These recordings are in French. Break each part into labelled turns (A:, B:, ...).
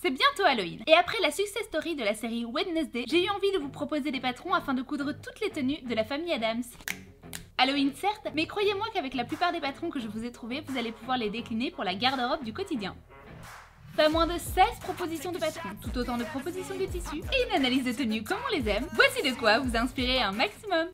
A: C'est bientôt Halloween. Et après la success story de la série Wednesday, j'ai eu envie de vous proposer des patrons afin de coudre toutes les tenues de la famille Addams. Halloween certes, mais croyez-moi qu'avec la plupart des patrons que je vous ai trouvés, vous allez pouvoir les décliner pour la garde-robe du quotidien. Pas moins de 16 propositions de patrons, tout autant de propositions de tissus et une analyse de tenues comme on les aime. Voici de quoi vous inspirer un maximum.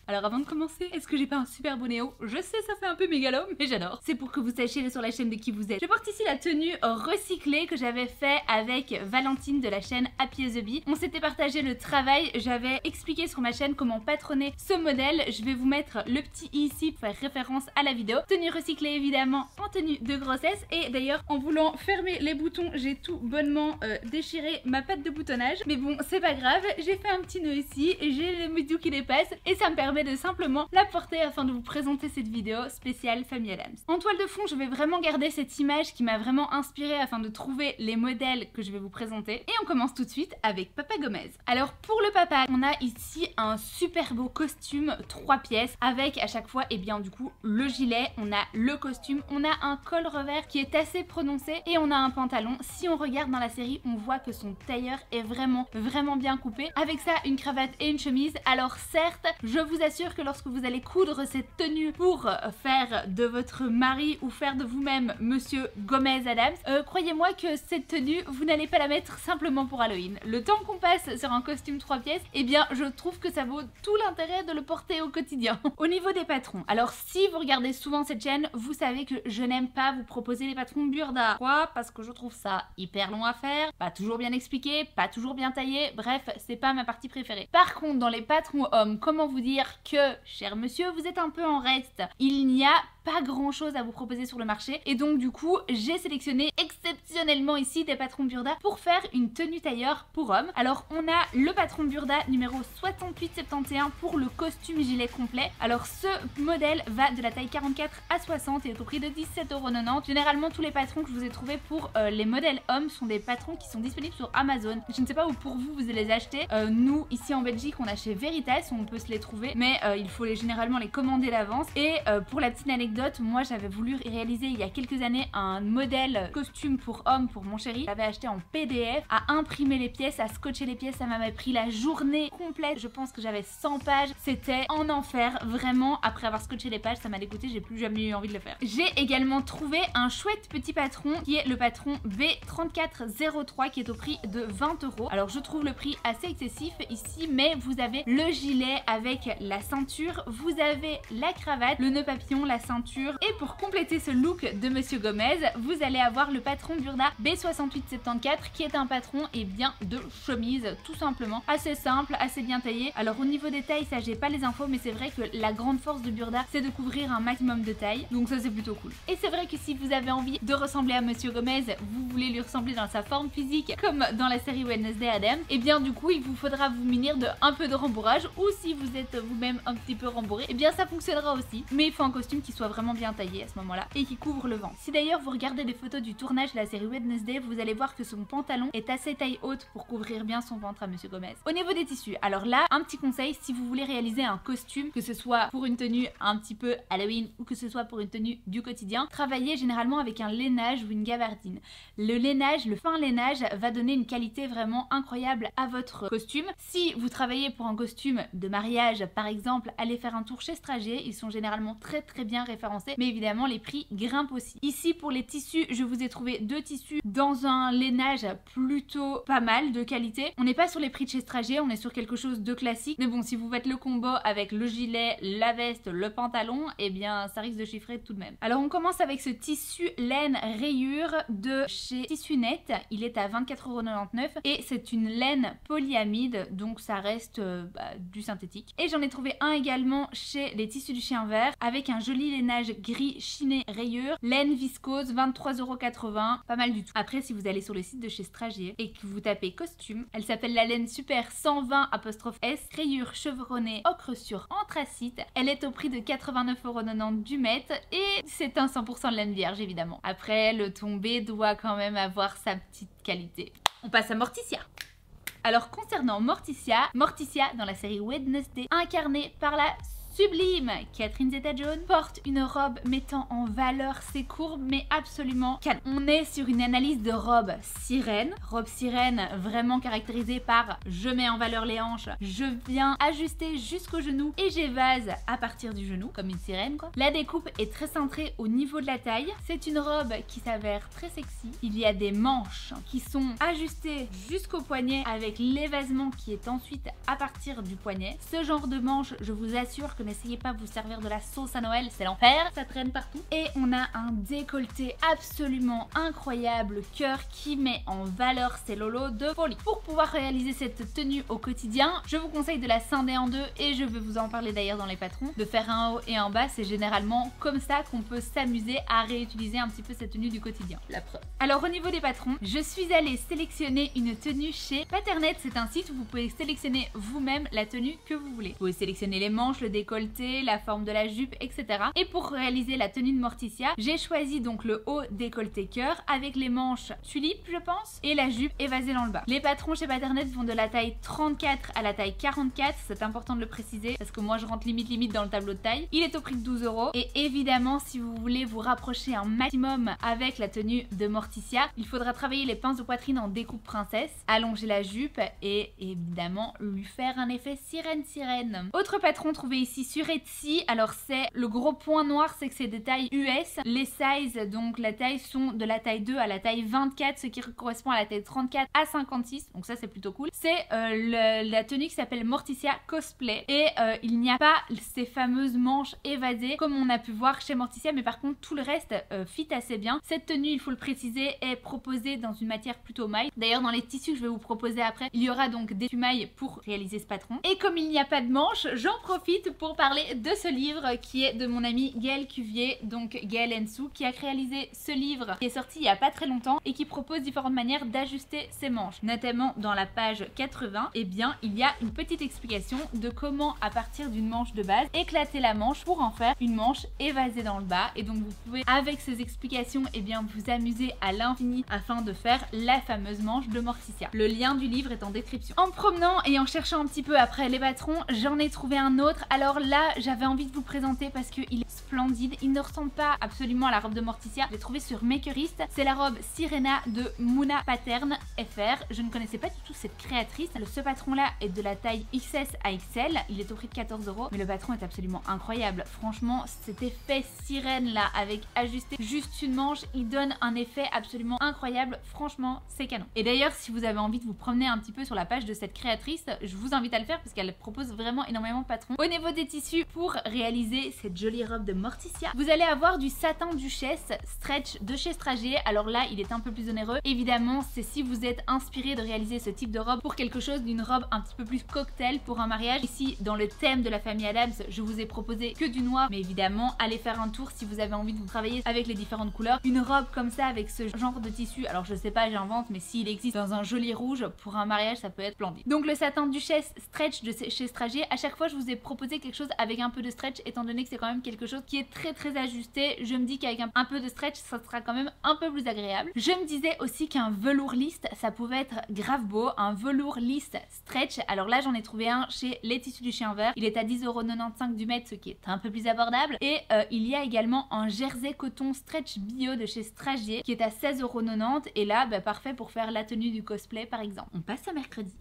A: Alors avant de commencer, est-ce que j'ai pas un super beau néo? Je sais, ça fait un peu mégalo, mais j'adore. C'est pour que vous sachiez sur la chaîne de qui vous êtes. Je porte ici la tenue recyclée que j'avais fait avec Valentine de la chaîne Happy as a Bee. On s'était partagé le travail, j'avais expliqué sur ma chaîne comment patronner ce modèle. Je vais vous mettre le petit i ici pour faire référence à la vidéo. Tenue recyclée évidemment en tenue de grossesse. Et d'ailleurs, en voulant fermer les boutons, j'ai tout bonnement déchiré ma patte de boutonnage. Mais bon, c'est pas grave, j'ai fait un petit nœud ici, j'ai le midou qui dépasse et ça me permet de simplement la porter afin de vous présenter cette vidéo spéciale Famille Addams. En toile de fond, je vais vraiment garder cette image qui m'a vraiment inspirée afin de trouver les modèles que je vais vous présenter. Et on commence tout de suite avec Papa Gomez. Alors pour le papa, on a ici un super beau costume 3 pièces avec à chaque fois, et bien du coup, le gilet, on a le costume, on a un col revers qui est assez prononcé et on a un pantalon. Si on regarde dans la série, on voit que son tailleur est vraiment bien coupé. Avec ça, une cravate et une chemise. Alors certes, je vous assure que lorsque vous allez coudre cette tenue pour faire de votre mari ou faire de vous-même Monsieur Gomez Addams, croyez-moi que cette tenue, vous n'allez pas la mettre simplement pour Halloween. Le temps qu'on passe sur un costume 3 pièces, eh bien je trouve que ça vaut tout l'intérêt de le porter au quotidien. Au niveau des patrons, alors si vous regardez souvent cette chaîne, vous savez que je n'aime pas vous proposer les patrons burda. Pourquoi? Parce que je trouve ça hyper long à faire, pas toujours bien expliqué, pas toujours bien taillé, bref, c'est pas ma partie préférée. Par contre, dans les patrons hommes, comment vous dire que, cher monsieur, vous êtes un peu en reste. Il n'y a pas grand chose à vous proposer sur le marché et donc du coup j'ai sélectionné exceptionnellement ici des patrons burda pour faire une tenue tailleur pour hommes. Alors on a le patron burda numéro 6871 pour le costume gilet complet. Alors ce modèle va de la taille 44 à 60 et est au prix de 17,90 €. Généralement tous les patrons que je vous ai trouvés pour les modèles hommes sont des patrons qui sont disponibles sur Amazon. Je ne sais pas où pour vous les achetez. Nous ici en Belgique on a chez Veritas où on peut se les trouver, mais il faut généralement les commander d'avance. Et pour la petite anecdote, moi j'avais voulu réaliser il y a quelques années un modèle costume pour homme pour mon chéri. J'avais acheté en PDF, à imprimer les pièces, à scotcher les pièces, ça m'avait pris la journée complète. Je pense que j'avais 100 pages, c'était en enfer, vraiment. Après avoir scotché les pages, ça m'a dégoûté, j'ai plus jamais eu envie de le faire. J'ai également trouvé un chouette petit patron qui est le patron B3403 qui est au prix de 20 €. Alors je trouve le prix assez excessif ici, mais vous avez le gilet avec la ceinture, vous avez la cravate, le nœud papillon, la ceinture. Et pour compléter ce look de Monsieur Gomez, vous allez avoir le patron burda B6874 qui est un patron de chemise tout simplement. Assez simple, assez bien taillé. Alors au niveau des tailles, ça j'ai pas les infos, mais c'est vrai que la grande force de burda c'est de couvrir un maximum de taille. Donc ça c'est plutôt cool. Et c'est vrai que si vous avez envie de ressembler à Monsieur Gomez, vous voulez lui ressembler dans sa forme physique comme dans la série Wednesday Addams, et bien du coup il vous faudra vous munir de un peu de rembourrage, ou si vous êtes vous-même un petit peu rembourré, et bien ça fonctionnera aussi. Mais il faut un costume qui soit vraiment bien taillé à ce moment-là et qui couvre le ventre. Si d'ailleurs vous regardez des photos du tournage de la série Wednesday, vous allez voir que son pantalon est assez taille haute pour couvrir bien son ventre à Monsieur Gomez. Au niveau des tissus, alors là, un petit conseil, si vous voulez réaliser un costume, que ce soit pour une tenue un petit peu Halloween ou que ce soit pour une tenue du quotidien, travaillez généralement avec un lainage ou une gabardine. Le lainage, le fin lainage va donner une qualité vraiment incroyable à votre costume. Si vous travaillez pour un costume de mariage par exemple, allez faire un tour chez Strager, ils sont généralement très bien référencés, mais évidemment les prix grimpent aussi. Ici pour les tissus, je vous ai trouvé deux tissus dans un lainage plutôt pas mal de qualité. On n'est pas sur les prix de chez Strager, on est sur quelque chose de classique, mais bon, si vous faites le combo avec le gilet, la veste, le pantalon, eh bien ça risque de chiffrer tout de même. Alors on commence avec ce tissu laine rayure de chez Tissu Net, il est à 24,99 € et c'est une laine polyamide, donc ça reste du synthétique. Et j'en ai trouvé un également chez les Tissus du Chien Vert avec un joli lainage gris chiné rayure, laine viscose, 23,80 €, pas mal du tout. Après, si vous allez sur le site de chez Strager et que vous tapez costume, elle s'appelle la laine super 120/S, rayure chevronnée ocre sur anthracite. Elle est au prix de 89,90 € du mètre et c'est un 100% de laine vierge évidemment. Après, le tombé doit quand même avoir sa petite qualité. On passe à Morticia. Alors concernant Morticia dans la série Wednesday, incarnée par la sublime Catherine Zeta-Jones porte une robe mettant en valeur ses courbes mais absolument canon. On est sur une analyse de robe sirène vraiment caractérisée par je mets en valeur les hanches, je viens ajuster jusqu'au genou et j'évase à partir du genou comme une sirène quoi. La découpe est très centrée au niveau de la taille. C'est une robe qui s'avère très sexy. Il y a des manches qui sont ajustées jusqu'au poignet avec l'évasement qui est ensuite à partir du poignet. Ce genre de manche, je vous assure que n'essayez pas de vous servir de la sauce à Noël, c'est l'enfer, ça traîne partout. Et on a un décolleté absolument incroyable, cœur qui met en valeur ses lolos de folie. Pour pouvoir réaliser cette tenue au quotidien, je vous conseille de la scinder en deux et je vais vous en parler d'ailleurs dans les patrons. De faire un haut et un bas, c'est généralement comme ça qu'on peut s'amuser à réutiliser un petit peu cette tenue du quotidien. La preuve. Alors au niveau des patrons, je suis allée sélectionner une tenue chez Patterned. C'est un site où vous pouvez sélectionner vous-même la tenue que vous voulez. Vous pouvez sélectionner les manches, le décolleté, la forme de la jupe, etc. Et pour réaliser la tenue de Morticia, j'ai choisi donc le haut décolleté cœur avec les manches tulipe, je pense, et la jupe évasée dans le bas. Les patrons chez Patterned vont de la taille 34 à la taille 44. C'est important de le préciser parce que moi je rentre limite dans le tableau de taille. Il est au prix de 12 € et évidemment si vous voulez vous rapprocher un maximum avec la tenue de Morticia, il faudra travailler les pinces de poitrine en découpe princesse, allonger la jupe et évidemment lui faire un effet sirène. Autre patron trouvé ici sur Etsy, alors c'est le gros point noir, c'est que c'est des tailles US. Les sizes, donc la taille sont de la taille 2 à la taille 24, ce qui correspond à la taille 34 à 56, donc ça c'est plutôt cool. C'est la tenue qui s'appelle Morticia Cosplay et il n'y a pas ces fameuses manches évasées comme on a pu voir chez Morticia, mais par contre tout le reste fit assez bien. Cette tenue, il faut le préciser, est proposée dans une matière plutôt maille. D'ailleurs dans les tissus que je vais vous proposer après, il y aura donc des mailles pour réaliser ce patron. Et comme il n'y a pas de manches, j'en profite pour parler de ce livre qui est de mon ami Gaël Cuvier, donc Gaël Ensou, qui a réalisé ce livre qui est sorti il n'y a pas très longtemps et qui propose différentes manières d'ajuster ses manches. Notamment dans la page 80, eh bien il y a une petite explication de comment à partir d'une manche de base éclater la manche pour en faire une manche évasée dans le bas. Et donc vous pouvez avec ces explications eh bien vous amuser à l'infini afin de faire la fameuse manche de Morticia. Le lien du livre est en description. En promenant et en cherchant un petit peu après les patrons, j'en ai trouvé un autre. Alors là j'avais envie de vous le présenter parce qu'il est splendide. Il ne ressemble pas absolument à la robe de Morticia. Je l'ai trouvé sur Makerist. C'est la robe Sirena de Mouna Pattern FR. Je ne connaissais pas du tout cette créatrice. Ce patron là est de la taille XS à XL. Il est au prix de 14 €, mais le patron est absolument incroyable. Franchement cet effet sirène là avec ajusté juste une manche, il donne un effet absolument incroyable. Franchement c'est canon. Et d'ailleurs si vous avez envie de vous promener un petit peu sur la page de cette créatrice, je vous invite à le faire parce qu'elle propose vraiment énormément de patrons. Au niveau des tissus, pour réaliser cette jolie robe de Morticia, vous allez avoir du satin duchesse stretch de chez Stragier. Alors là il est un peu plus onéreux. Évidemment c'est si vous êtes inspiré de réaliser ce type de robe pour quelque chose d'une robe un petit peu plus cocktail pour un mariage. Ici dans le thème de la famille Adams, je vous ai proposé que du noir, mais évidemment allez faire un tour si vous avez envie de vous travailler avec les différentes couleurs. Une robe comme ça avec ce genre de tissu, alors je sais pas, j'invente, mais s'il existe dans un joli rouge pour un mariage, ça peut être splendide. Donc le satin duchesse stretch de chez Stragier, à chaque fois je vous ai proposé quelque chose avec un peu de stretch étant donné que c'est quand même quelque chose qui est très ajusté. Je me dis qu'avec un peu de stretch ça sera quand même un peu plus agréable. Je me disais aussi qu'un velours lisse ça pouvait être grave beau, un velours lisse stretch. Alors là j'en ai trouvé un chez Les Tissus du Chien Vert, il est à 10,95 € du mètre, ce qui est un peu plus abordable. Et il y a également un jersey coton stretch bio de chez Stragier qui est à 16,90 € et là parfait pour faire la tenue du cosplay par exemple. On passe à mercredi.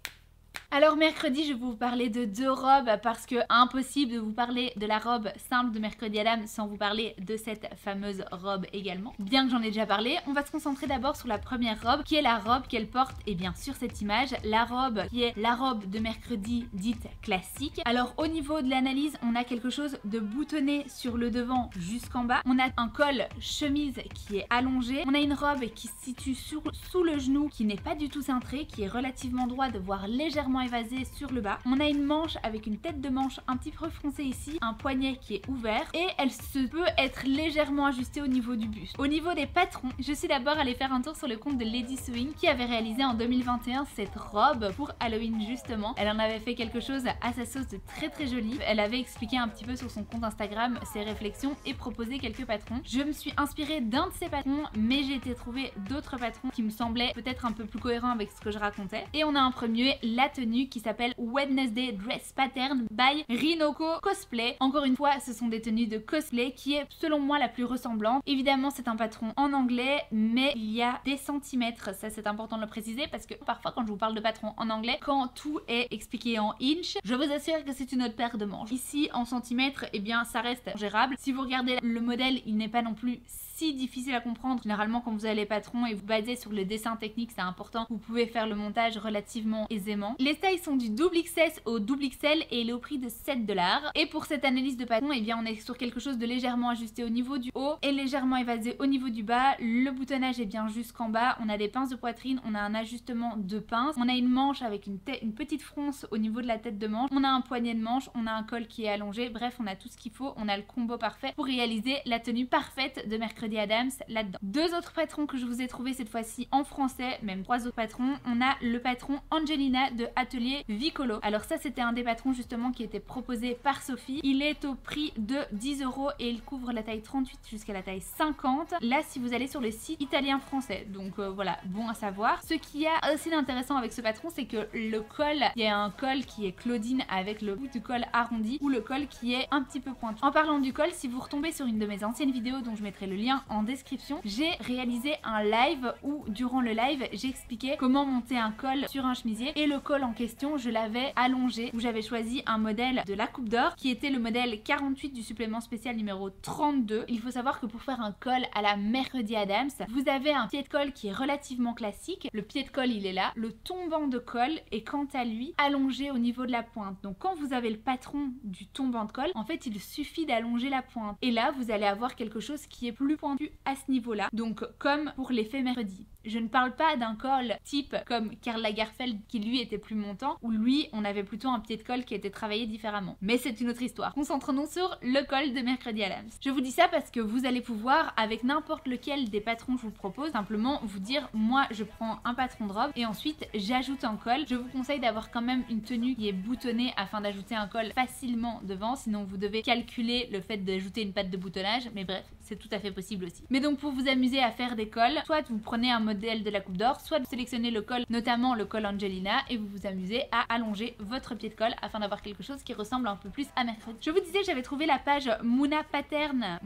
A: Alors mercredi je vais vous parler de deux robes parce que impossible de vous parler de la robe simple de Mercredi Adam sans vous parler de cette fameuse robe également. Bien que j'en ai déjà parlé, on va se concentrer d'abord sur la première robe qui est la robe qu'elle porte et bien sur cette image, la robe qui est la robe de mercredi dite classique. Alors au niveau de l'analyse on a quelque chose de boutonné sur le devant jusqu'en bas, on a un col chemise qui est allongé, on a une robe qui se situe sous le genou qui n'est pas du tout cintrée, qui est relativement droite, voire légèrement évasé sur le bas. On a une manche avec une tête de manche un petit peu froncée ici, un poignet qui est ouvert et elle se peut être légèrement ajustée au niveau du buste. Au niveau des patrons, je suis d'abord allée faire un tour sur le compte de Lady Sewing qui avait réalisé en 2021 cette robe pour Halloween justement. Elle en avait fait quelque chose à sa sauce de très joli. Elle avait expliqué un petit peu sur son compte Instagram ses réflexions et proposé quelques patrons. Je me suis inspirée d'un de ces patrons mais j'ai été trouver d'autres patrons qui me semblaient peut-être un peu plus cohérents avec ce que je racontais. Et on a en premier la tenue tenue qui s'appelle Wednesday Dress Pattern by Rinoko Cosplay. Encore une fois, ce sont des tenues de cosplay qui est selon moi la plus ressemblante. Évidemment, c'est un patron en anglais, mais il y a des centimètres, ça c'est important de le préciser parce que parfois quand je vous parle de patron en anglais, quand tout est expliqué en inch, je vous assure que c'est une autre paire de manches. Ici en centimètres, eh bien ça reste gérable. Si vous regardez le modèle, il n'est pas non plus si difficile à comprendre. Généralement quand vous avez les patrons et vous basez sur le dessin technique, c'est important, vous pouvez faire le montage relativement aisément. Les tailles sont du double XS au double XL et il est au prix de 7 $. Et pour cette analyse de patron, eh bien on est sur quelque chose de légèrement ajusté au niveau du haut et légèrement évasé au niveau du bas. Le boutonnage est bien jusqu'en bas, on a des pinces de poitrine, on a un ajustement de pince, on a une manche avec une petite fronce au niveau de la tête de manche, on a un poignet de manche, on a un col qui est allongé, bref on a tout ce qu'il faut, on a le combo parfait pour réaliser la tenue parfaite de Mercredi Adams là-dedans. Deux autres patrons que je vous ai trouvé cette fois-ci en français, même trois autres patrons. On a le patron Angelina de Atelier Vicolo. Alors ça c'était un des patrons justement qui était proposé par Sophie. Il est au prix de 10 € et il couvre la taille 38 jusqu'à la taille 50. Là si vous allez sur le site italien-français, donc voilà, bon à savoir. Ce qui a aussi d'intéressant avec ce patron, c'est que le col, il y a un col qui est Claudine avec le bout du col arrondi ou le col qui est un petit peu pointu. En parlant du col, si vous retombez sur une de mes anciennes vidéos dont je mettrai le lien en description, j'ai réalisé un live où durant le live j'expliquais comment monter un col sur un chemisier et le col en question je l'avais allongé, où j'avais choisi un modèle de la Coupe d'Or qui était le modèle 48 du supplément spécial numéro 32. Il faut savoir que pour faire un col à la Mercredi Adams, vous avez un pied de col qui est relativement classique, le pied de col il est là, le tombant de col est quant à lui allongé au niveau de la pointe. Donc quand vous avez le patron du tombant de col, en fait il suffit d'allonger la pointe et là vous allez avoir quelque chose qui est plus pointu à ce niveau là, donc comme pour l'effet mercredi. Je ne parle pas d'un col type comme Karl Lagerfeld qui lui était plus montant, où lui on avait plutôt un pied de col qui était travaillé différemment. Mais c'est une autre histoire. Concentrons-nous sur le col de Mercredi Adams. Je vous dis ça parce que vous allez pouvoir, avec n'importe lequel des patrons que je vous propose, simplement vous dire moi je prends un patron de robe et ensuite j'ajoute un col. Je vous conseille d'avoir quand même une tenue qui est boutonnée afin d'ajouter un col facilement devant, sinon vous devez calculer le fait d'ajouter une patte de boutonnage, mais bref, c'est tout à fait possible aussi. Mais donc pour vous amuser à faire des cols, soit vous prenez un modèle de la Coupe d'Or, soit vous sélectionnez le col, notamment le col Angelina, et vous vous amusez à allonger votre pied de col afin d'avoir quelque chose qui ressemble un peu plus à Mercredi. Je vous disais, j'avais trouvé la page Muna Pattern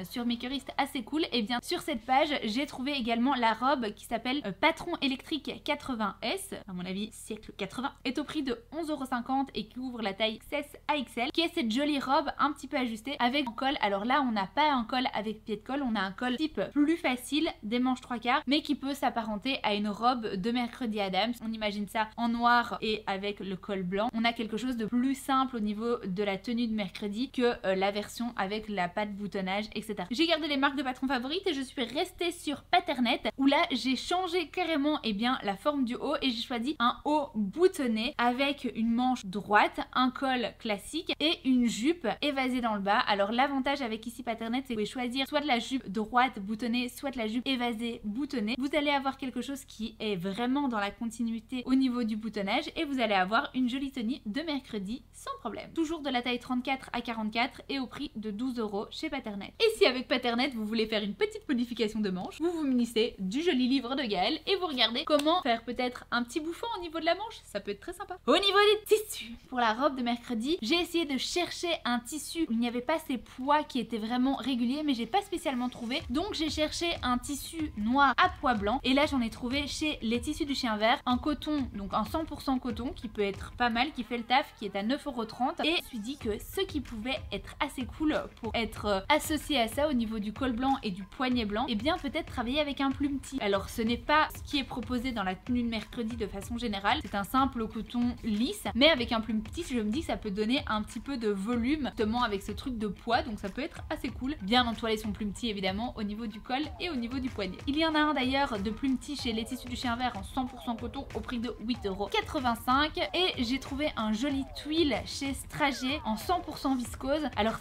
A: sur Makerist assez cool, et bien sur cette page j'ai trouvé également la robe qui s'appelle Patron électrique 80S, à mon avis siècle 80, est au prix de 11,50 € et qui ouvre la taille XS à XL, qui est cette jolie robe un petit peu ajustée avec un col. Alors là on n'a pas un col avec pied de col, on a un col type plus facile, des manches 3/4, mais qui peut s'apparenter à une robe de Mercredi Adams. On imagine ça en noir et avec le col blanc. On a quelque chose de plus simple au niveau de la tenue de mercredi que la version avec la patte boutonnage, etc. J'ai gardé les marques de patrons favorites et je suis restée sur Patternette, où là j'ai changé carrément la forme du haut et j'ai choisi un haut boutonné avec une manche droite, un col classique et une jupe évasée dans le bas. Alors l'avantage avec ici Patternette, c'est que vous pouvez choisir soit de la jupe droite boutonnée, soit de la jupe évasée boutonnée. Vous allez avoir quelque chose qui est vraiment dans la continuité au niveau du boutonnage et vous allez avoir une jolie tenue de mercredi sans problème. Toujours de la taille 34 à 44 et au prix de 12 € chez Patternette. Et si avec Patternette vous voulez faire une petite modification de manche, vous vous munissez du joli livre de Gaëlle et vous regardez comment faire peut-être un petit bouffon au niveau de la manche, ça peut être très sympa. Au niveau des tissus, pour la robe de mercredi, j'ai essayé de chercher un tissu où il n'y avait pas ces poids qui étaient vraiment réguliers, mais j'ai pas spécialement trouvé, donc j'ai cherché un tissu noir à poids blanc et là j'en ai trouvé chez les tissus du chien vert un coton, donc un 100% coton qui peut être pas mal, qui fait le taf, qui est à 9,30 € et je me suis dit que ce qui pouvait être assez cool pour être associé à ça au niveau du col blanc et du poignet blanc, et bien peut-être travailler avec un plumetis. Alors ce n'est pas ce qui est proposé dans la tenue de mercredi de façon générale, c'est un simple coton lisse, mais avec un plumetis je me dis que ça peut donner un petit peu de volume justement avec ce truc de poids, donc ça peut être assez cool. Bien entoiler son plumetis évidemment au niveau du col et au niveau du poignet. Il y en a un d'ailleurs de plumetis chez les tissus du chien vert en 100% coton au prix de 8,85 € et j'ai trouvé un joli tuile chez Strager en 100% viscose. Alors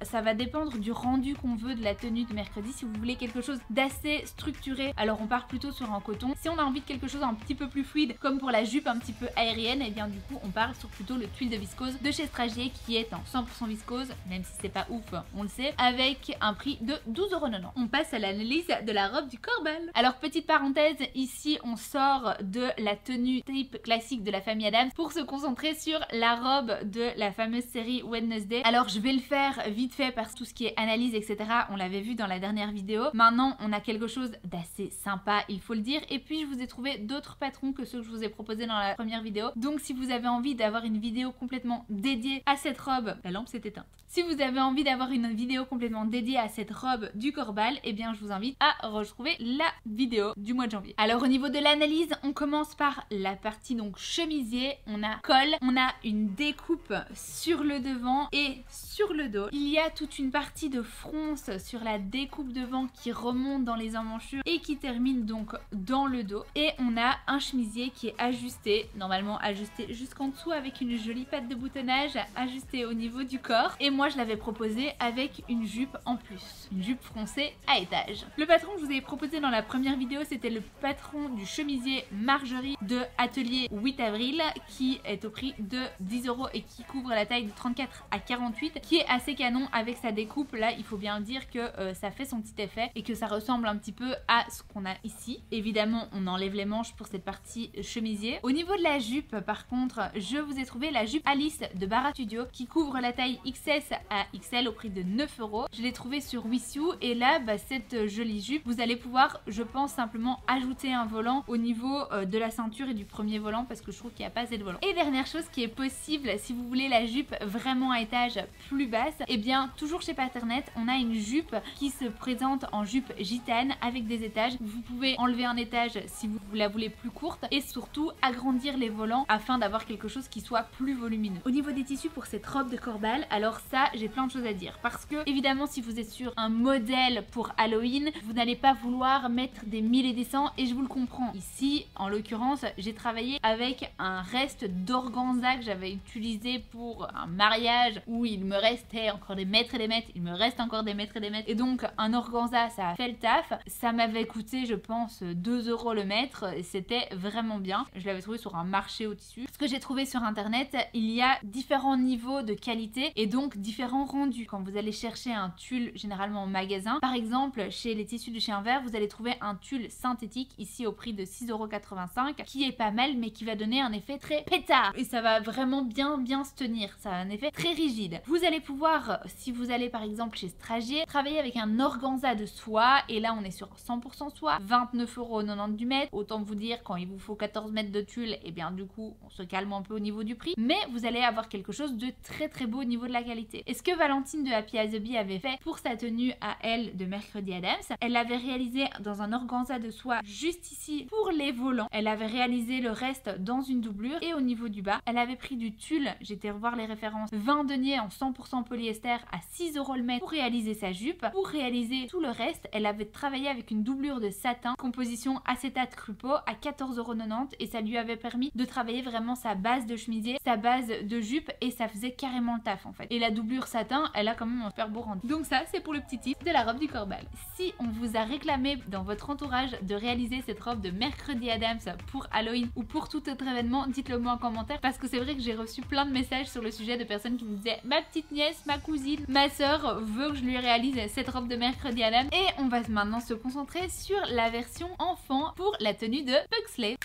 A: ça va dépendre du rendu qu'on veut de la tenue de mercredi. Si vous voulez quelque chose d'assez structuré, alors on part plutôt sur un coton. Si on a envie de quelque chose un petit peu plus fluide comme pour la jupe un petit peu aérienne, et bien du coup on part sur plutôt le tuile de viscose de chez Strager qui est en 100% viscose, même si c'est pas ouf on le sait, avec un prix de 12,90 €. On passe à l'analyse de la robe du Corbage. Corbal. Alors petite parenthèse, ici on sort de la tenue type classique de la famille Adams pour se concentrer sur la robe de la fameuse série Wednesday. Alors je vais le faire vite fait parce que tout ce qui est analyse etc on l'avait vu dans la dernière vidéo. Maintenant on a quelque chose d'assez sympa, il faut le dire, et puis je vous ai trouvé d'autres patrons que ceux que je vous ai proposés dans la première vidéo. Donc si vous avez envie d'avoir une vidéo complètement dédiée à cette robe, la lampe s'est éteinte. Si vous avez envie d'avoir une vidéo complètement dédiée à cette robe du Corbal, eh bien je vous invite à retrouver la vidéo du mois de janvier. Alors au niveau de l'analyse, on commence par la partie donc chemisier, on a col, on a une découpe sur le devant et sur le dos. Il y a toute une partie de fronce sur la découpe devant qui remonte dans les emmanchures et qui termine donc dans le dos. Et on a un chemisier qui est ajusté, normalement ajusté jusqu'en dessous avec une jolie patte de boutonnage ajustée au niveau du corps. Et moi je l'avais proposé avec une jupe en plus, une jupe froncée à étage. Le patron que je vous avais proposé dans la première vidéo, c'était le patron du chemisier Marjorie de Atelier 8 avril qui est au prix de 10 € et qui couvre la taille de 34 à 48, qui est assez canon avec sa découpe. Là il faut bien dire que ça fait son petit effet et que ça ressemble un petit peu à ce qu'on a ici. Évidemment on enlève les manches pour cette partie chemisier. Au niveau de la jupe par contre, je vous ai trouvé la jupe Alice de Bara Studio qui couvre la taille XS à XL au prix de 9 €. Je l'ai trouvée sur Wissou et là cette jolie jupe, vous allez pouvoir je pense simplement ajouter un volant au niveau de la ceinture et du premier volant parce que je trouve qu'il n'y a pas assez de volant. Et dernière chose qui est possible si vous voulez la jupe vraiment à étage plus basse, et bien toujours chez Patternette on a une jupe qui se présente en jupe gitane avec des étages. Vous pouvez enlever un étage si vous la voulez plus courte et surtout agrandir les volants afin d'avoir quelque chose qui soit plus volumineux. Au niveau des tissus pour cette robe de Corbal, alors ça j'ai plein de choses à dire parce que évidemment si vous êtes sur un modèle pour Halloween, vous n'allez pas vouloir mettre des 1000 et des 100 et je vous le comprends. Ici en l'occurrence j'ai travaillé avec un reste d'organza que j'avais utilisé pour un mariage où il me restait encore des mètres et des mètres, il me reste encore des mètres et des mètres, et donc un organza ça a fait le taf. Ça m'avait coûté je pense 2 € le mètre et c'était vraiment bien. Je l'avais trouvé sur un marché au tissu. Ce que j'ai trouvé sur internet, il y a différents niveaux de qualité et donc différents rendus. Quand vous allez chercher un tulle généralement en magasin, par exemple chez les tissus de Chien Vert, vous allez trouver un tulle synthétique ici au prix de 6,85 € qui est pas mal mais qui va donner un effet très pétard et ça va vraiment bien se tenir. Ça a un effet très rigide. Vous allez pouvoir, si vous allez par exemple chez Stragier, travailler avec un organza de soie et là on est sur 100% soie, 29,90 € du mètre. Autant vous dire quand il vous faut 14 mètres de tulle, et bien du coup on se calme un peu au niveau du prix, mais vous allez avoir quelque chose de très beau au niveau de la qualité. Et ce que Valentine de Happy as a Bee avait fait pour sa tenue à elle de mercredi Adams, elle l'avait réalisé dans un organza de soie juste ici pour les volants. Elle avait réalisé le reste dans une doublure et au niveau du bas, elle avait pris du tulle, j'étais revoir les références, 20 deniers en 100% polyester à 6 € le mètre pour réaliser sa jupe. Pour réaliser tout le reste, elle avait travaillé avec une doublure de satin, composition acétate Crupo à 14,90 € et ça lui avait permis de travailler vraiment sa base de chemisier, sa base de jupe et ça faisait carrément le taf en fait. Et la doublure satin, elle a quand même un super beau rendu. Donc ça, c'est pour le petit tip de la robe du Corbal. Si on vous a réclamé dans votre entourage de réaliser cette robe de mercredi Adams pour Halloween ou pour tout autre événement, dites-le moi en commentaire parce que c'est vrai que j'ai reçu plein de messages sur le sujet de personnes qui me disaient ma petite nièce, ma cousine, ma soeur veut que je lui réalise cette robe de mercredi Adams. Et on va maintenant se concentrer sur la version enfant pour la tenue de Pugsley.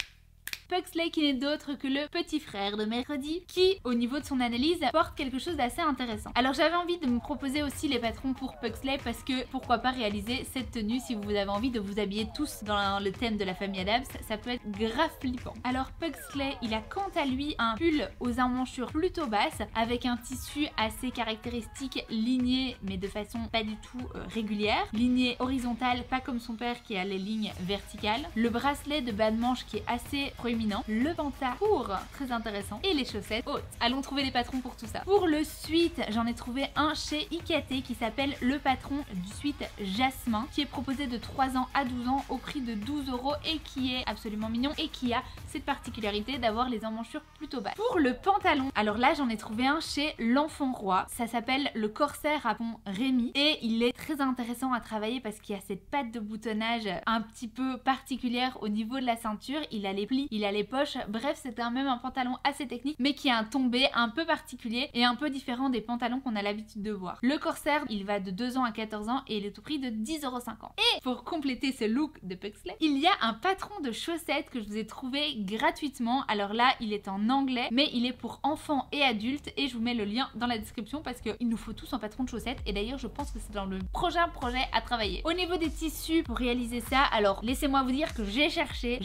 A: Pugsley qui n'est d'autre que le petit frère de Mercredi qui, au niveau de son analyse, porte quelque chose d'assez intéressant. Alors j'avais envie de me proposer aussi les patrons pour Pugsley parce que pourquoi pas réaliser cette tenue si vous avez envie de vous habiller tous dans le thème de la famille Adams, ça peut être grave flippant. Alors Pugsley, il a quant à lui un pull aux emmanchures plutôt basses avec un tissu assez caractéristique ligné mais de façon pas du tout régulière, lignée horizontale, pas comme son père qui a les lignes verticales, le bracelet de bas de manche qui est assez proéminent, le pantalon court, très intéressant, et les chaussettes hautes. Allons trouver les patrons pour tout ça. Pour le suite, j'en ai trouvé un chez IKT qui s'appelle le patron du suite Jasmin, qui est proposé de 3 ans à 12 ans au prix de 12 € et qui est absolument mignon et qui a cette particularité d'avoir les emmanchures plutôt basses. Pour le pantalon, alors là j'en ai trouvé un chez l'Enfant Roi, ça s'appelle le corsaire à pont Rémi et il est très intéressant à travailler parce qu'il y a cette patte de boutonnage un petit peu particulière au niveau de la ceinture, il a les plis, il il a les poches, bref c'est même un pantalon assez technique mais qui a un tombé un peu particulier et un peu différent des pantalons qu'on a l'habitude de voir. Le corsaire il va de 2 ans à 14 ans et il est au prix de 10,50 €. Et pour compléter ce look de Pugsley, il y a un patron de chaussettes que je vous ai trouvé gratuitement. Alors là il est en anglais mais il est pour enfants et adultes et je vous mets le lien dans la description parce qu'il nous faut tous un patron de chaussettes et d'ailleurs je pense que c'est dans le prochain projet à travailler. Au niveau des tissus pour réaliser ça, alors laissez-moi vous dire que j'ai cherché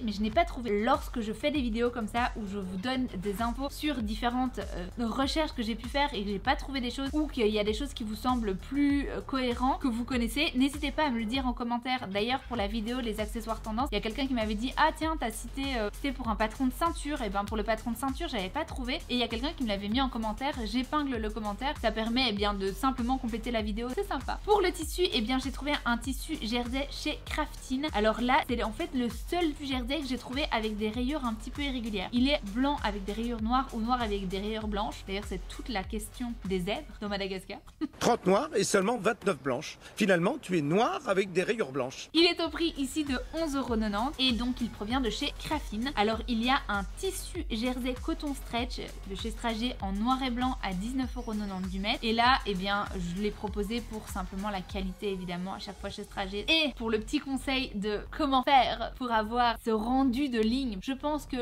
A: mais je n'ai pas trouvé. Lorsque je fais des vidéos comme ça où je vous donne des infos sur différentes recherches que j'ai pu faire et que j'ai pas trouvé des choses ou qu'il y a des choses qui vous semblent plus cohérentes que vous connaissez, n'hésitez pas à me le dire en commentaire. D'ailleurs pour la vidéo les accessoires tendance, il y a quelqu'un qui m'avait dit ah tiens t'as cité c'était pour un patron de ceinture, et ben pour le patron de ceinture j'avais pas trouvé et il y a quelqu'un qui me l'avait mis en commentaire, j'épingle le commentaire, ça permet bien de simplement compléter la vidéo, c'est sympa. Pour le tissu, bien j'ai trouvé un tissu jersey chez Craftin. Alors là c'est en fait le seul jersey que j'ai trouvé avec des rayures un petit peu irrégulières. Il est blanc avec des rayures noires ou noir avec des rayures blanches. D'ailleurs c'est toute la question des zèbres dans Madagascar.
B: 30 noires et seulement 29 blanches. Finalement tu es noir avec des rayures blanches.
A: Il est au prix ici de 11,90 € et donc il provient de chez Craftin. Alors il y a un tissu jersey coton stretch de chez Strager en noir et blanc à 19,90 € du mètre. Et là bien je l'ai proposé pour simplement la qualité évidemment à chaque fois chez Strager. Et pour le petit conseil de comment faire pour avoir ce rendu de ligne, je pense que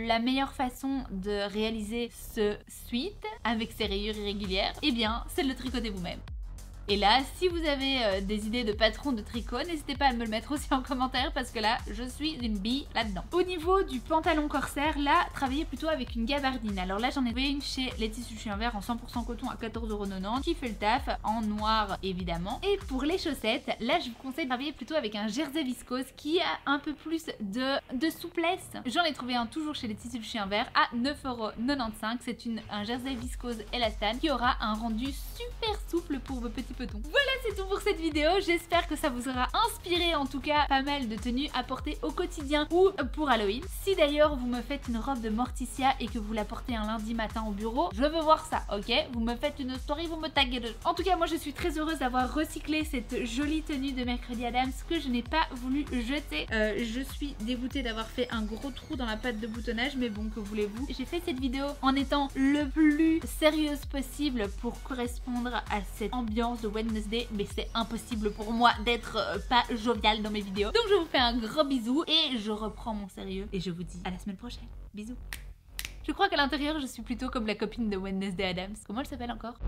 A: la meilleure façon de réaliser ce sweat avec ses rayures irrégulières, c'est de le tricoter vous-même. Et là, si vous avez des idées de patrons de tricot, n'hésitez pas à me le mettre aussi en commentaire parce que là, je suis une bille là-dedans. Au niveau du pantalon corsaire, là, travaillez plutôt avec une gabardine. Alors là, j'en ai trouvé une chez Les Tissus Chien Vert en 100% coton à 14,90 € qui fait le taf, en noir évidemment. Et pour les chaussettes, là, je vous conseille de travailler plutôt avec un jersey viscose qui a un peu plus de souplesse. J'en ai trouvé un toujours chez Les Tissus Chien Vert à 9,95 €. C'est un jersey viscose élastane qui aura un rendu super souple pour vos petits petons. Voilà, c'est tout pour cette vidéo. J'espère que ça vous aura inspiré en tout cas pas mal de tenues à porter au quotidien ou pour Halloween. Si d'ailleurs vous me faites une robe de Morticia et que vous la portez un lundi matin au bureau, je veux voir ça, ok? Vous me faites une story, vous me taguez dedans. En tout cas, moi je suis très heureuse d'avoir recyclé cette jolie tenue de Mercredi Adams que je n'ai pas voulu jeter. Je suis dégoûtée d'avoir fait un gros trou dans la patte de boutonnage, mais bon, que voulez-vous? J'ai fait cette vidéo en étant le plus sérieuse possible pour correspondre à cette ambiance de Wednesday, mais c'est impossible pour moi d'être pas joviale dans mes vidéos. Donc je vous fais un gros bisou et je reprends mon sérieux et je vous dis à la semaine prochaine. Bisous. Je crois qu'à l'intérieur je suis plutôt comme la copine de Wednesday Adams. Comment elle s'appelle encore?